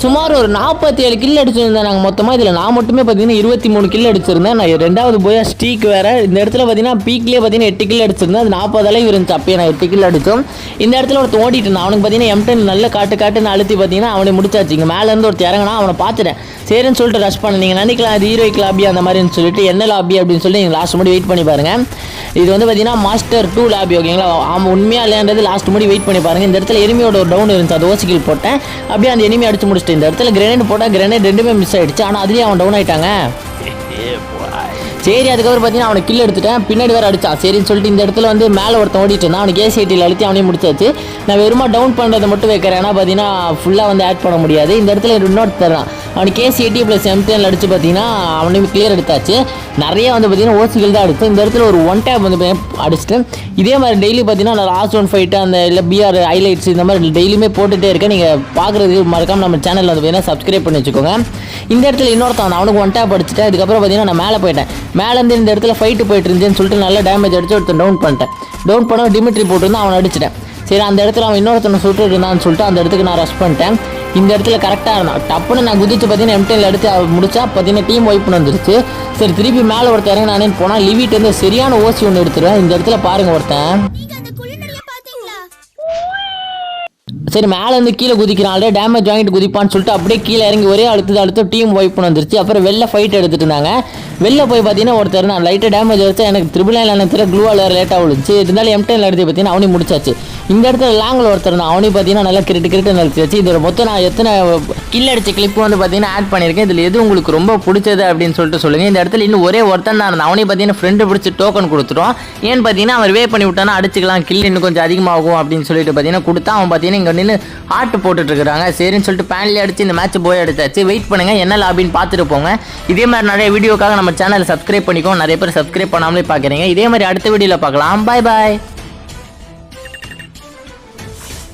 சுமார் ஒரு 47 கில் அடிச்சிருந்தேன் நாங்கள் மொத்தமாக. இதில் நான் மட்டுமே பார்த்தீங்கன்னா 23 கில் அடிச்சிருந்தேன். நான் 2வது போய் ஸ்டீக் வேறு. இந்த இடத்துல பார்த்தீங்கன்னா பீக்லேயே பார்த்தீங்கன்னா 8 கில் அடிச்சிருந்தேன். அது 40 அளவு இருந்துச்சு. அப்பயே நான் 8 கில் அடித்தோம். இந்த இடத்துல ஒருத்தர் ஓடிட்டு இருந்தான். அவனுக்கு பார்த்தீங்கன்னா M10 நல்ல காட்டுன்னு அழுத்தி பார்த்தீங்கன்னா அவனை முடிச்சாச்சு. இங்கே மேலேருந்து ஒருத்தர் இறங்கினா அவனை பார்த்துட்டேன். சரின்னு சொல்லிட்டு ரஷ் பண்ண. நீங்கள் நினைக்கலாம் அது ஹீரோயிக் லாபி அந்த மாதிரின்னு சொல்லிட்டு என்ன லாபி அப்படின்னு சொல்லி நீங்கள் லாஸ்ட் முடி வெயிட் பண்ணி பாருங்கள். இது வந்து பார்த்தீங்கன்னா மாஸ்டர் 2 லாபி. ஓகேங்களா, அவன் உண்மையாக இல்லைன்றது லாஸ்ட் முடி வெயிட் பண்ணி பாருங்கள். இந்த இடத்துல எனிமியோட ஒரு டவுன் இருந்துச்சு. அது ஓசிக்கில் போட்டேன். அப்படியே அந்த எனிமி அடிச்சு முடிச்சிட்டு இந்த இடத்துல கிரேனேட் போட்டால் கிரேனேட் 2மே மிஸ் ஆகிடுச்சு. ஆனால் அதுலேயே அவன் டவுன் ஆகிட்டாங்க. சரி, அதுக்கப்புறம் பார்த்தீங்கன்னா அவனை கில் எடுத்துட்டேன். பின்னாடி வேறு அடிச்சான். சரின்னு சொல்லிட்டு இந்த இடத்துல வந்து மேலே ஒருத்தன் ஓடிட்டு இருந்தான். அவனுக்கு ஏசிஐடியில் அழுத்தி அவனையும் முடிச்சாச்சு. நான் வெறுமா டவுன் பண்ணுறதை மட்டும் வைக்கிறேன். ஏன்னா பார்த்தீங்கன்னா ஃபுல்லாக வந்து ஆட் பண்ண முடியாது. இந்த இடத்துல இன்னொரு தரான். அவனுக்கு ஏசிஐடி ப்ளஸ் M10 அடிச்சு பார்த்தீங்கன்னா அவனையும் கிளியர் எடுத்தாச்சு. நிறைய வந்து பார்த்தீங்கன்னா ஓசிகள் தான் அடிச்சு. இந்த இடத்துல ஒரு 1 டேப் வந்து அடிச்சுட்டு இதே மாதிரி டெய்லி பார்த்தீங்கன்னா நான் லாஸ்ட் 1 ஃபைட்டு அந்த இல்லை பிஆர் ஹைலைட்ஸ் இந்த மாதிரி டெய்லியுமே போட்டுகிட்டே இருக்கேன். நீங்கள் பார்க்குறதுக்கு மறக்காமல் நம்ம சேனலில் வந்து பார்த்தீங்கன்னா சப்ஸ்கிரைப் பண்ணி வச்சுக்கோங்க. இந்த இடத்துல இன்னொருத்தான் அவனுக்கு 1 டேப் அடிச்சுட்டேன். அதுக்கப்புறம் பார்த்தீங்கன்னா நான் மேலே போயிட்டேன். மேலேருந்து இந்த இடத்துல ஃபைட்டு போயிட்டு இருந்துச்சுன்னு சொல்லிட்டு நல்லா டேமேஜ் அடிச்சு ஒருத்தன் டவுன் பண்ணிட்டேன். டவுன் பண்ண டிமிட்ரி போட்டுருந்தா அவனை அடிச்சிட்டேன். சரி, அந்த இடத்துல அவன் இன்னொருத்தனை சுட்டு இருந்தான்னு சொல்லிட்டு அந்த இடத்துக்கு நான் ரஷ் பண்ணிட்டேன். இந்த இடத்துல கரெக்டாக இருந்தான். டப்புன்னு நான் குதிச்சு பார்த்தீங்கன்னா M10 எடுத்து முடிச்சா பார்த்தீங்கன்னா டீம் வைப்புன்னு வந்துருச்சு. சரி, திருப்பி மேலே ஒருத்தர் இறங்கி நானே போனால் லிவிட் வந்து சரியான ஓசி ஒன்று எடுத்துருவேன். இந்த இடத்துல பாருங்கள் ஒருத்தன். சரி, மேலேருந்து கீழே குதிக்கிறான். ஆல்ரெடி டேமேஜ் வாங்கிட்டு குதிப்பான்னு சொல்லிட்டு அப்படியே கீழே இறங்கி ஒரே அழுத்து டீம் வைப்புன்னு வந்துருச்சு. அப்புறம் வெளில ஃபைட் எடுத்துட்டு இருந்தாங்க. வெளில போய் பார்த்தீங்கன்னா ஒருத்தர் நான் லைட்டாக டேமேஜ் வச்சா எனக்கு ட்ரிபிள் எனக்கு க்ளூவால் வேறு லேட்டாக விழுச்சு. இருந்தாலும் M10 எடுத்து பார்த்தீங்கன்னா அவனையும் முடிச்சாச்சு. இந்த இடத்துல லாங்கில் ஒருத்தர் தான். அவனையும் பார்த்தீங்கன்னா நல்லா கிரிட்டு நிறுத்திச்சு. இதில் மொத்தம் நான் எத்தனை கில் அடிச்ச கிளிப்பு வந்து பார்த்தீங்கன்னா ஆட் பண்ணியிருக்கேன். இதில் எது உங்களுக்கு ரொம்ப பிடிச்சது அப்படின்னு சொல்லிட்டு சொல்லுங்கள். இந்த இடத்துல இன்னும் ஒரே ஒருத்தன் தான். அவனையும் பார்த்தீங்கன்னா ஃப்ரெண்டு பிடிச்சி டோக்கன் கொடுத்துட்டோம். ஏன்னு பார்த்தீங்கன்னா அவர் வே பண்ணி விட்டானா அடிச்சுக்கலாம், கில் இன்னும் கொஞ்சம் அதிகமாகும் அப்படின்னு சொல்லிட்டு பார்த்தீங்கன்னா கொடுத்தா அவன் பார்த்தீங்கன்னா இங்கே நின்று ஆட்டு போட்டுட்டு இருக்காங்க. சரின்னு சொல்லிட்டு பேன்லேயே அடிச்சு இந்த மேட்ச் போய் அடிச்சாச்சு. வெயிட் பண்ணுங்க, என்ன லாபின்னு பார்த்துட்டு போங்க. இதே மாதிரி நிறைய வீடியோக்காக நம்ம சேனலை சப்ஸ்கிரைப் பண்ணிக்கோ. நிறைய பேர் சப்ஸ்கிரைப் பண்ணாமலே பார்க்குறீங்க. இதே மாதிரி அடுத்த வீடியோவில் பார்க்கலாம். பாய் பாய்.